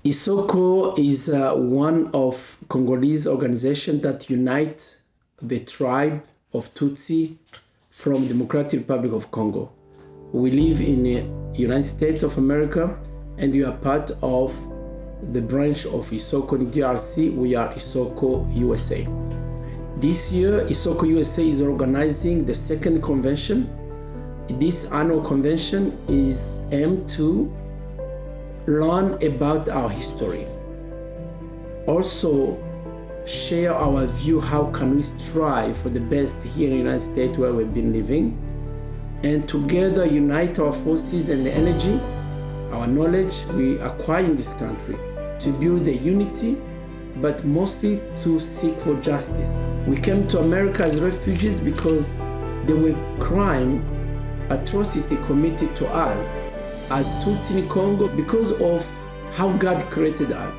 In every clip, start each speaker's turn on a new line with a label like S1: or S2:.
S1: Isoko is one of Congolese organizations that unite the tribe of Tutsi from Democratic Republic of Congo. We live in the United States of America, and we are part of the branch of Isoko in DRC. We are Isoko USA. This year, Isoko USA is organizing the second convention. This annual convention is aimed to learn about our history. Also, share our view, how can we strive for the best here in the United States where we've been living, and together unite our forces and the energy, our knowledge we acquire in this country to build the unity, but mostly to seek for justice. We came to America as refugees because there were crime, atrocity committed to us as Tutsi in Congo because of how God created us.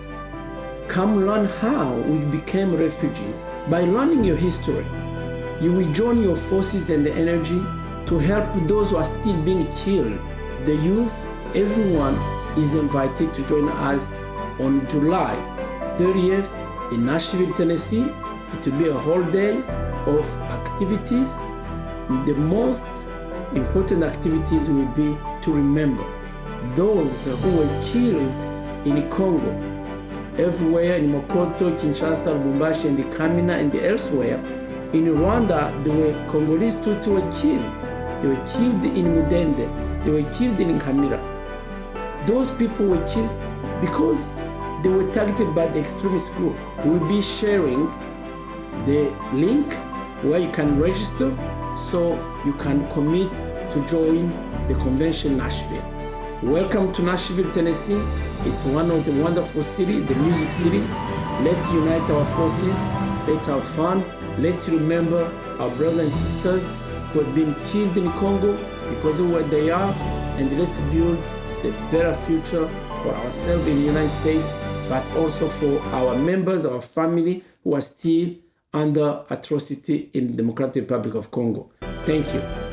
S1: Come learn how we became refugees. By learning your history, you will join your forces and the energy to help those who are still being killed. The youth, everyone is invited to join us on July 30th in Nashville, Tennessee. It will be a whole day of activities. The most important activities will be to remember those who were killed in Congo, everywhere in Mokoto, Kinshasa, Lubumbashi, and the Kamina, and elsewhere. In Rwanda, there were Congolese Tutsi who were killed. They were killed in Mudende. They were killed in Nkamira. Those people were killed because they were targeted by the extremist group. We'll be sharing the link where you can register so you can commit to join the convention in Nashville. Welcome to Nashville, Tennessee. It's one of the wonderful cities, the music city. Let's unite our forces. Let's have fun. Let's remember our brothers and sisters who have been killed in Congo because of what they are, and let's build a better future for ourselves in the United States, but also for our members, our family who are still under atrocity in the Democratic Republic of Congo. Thank you.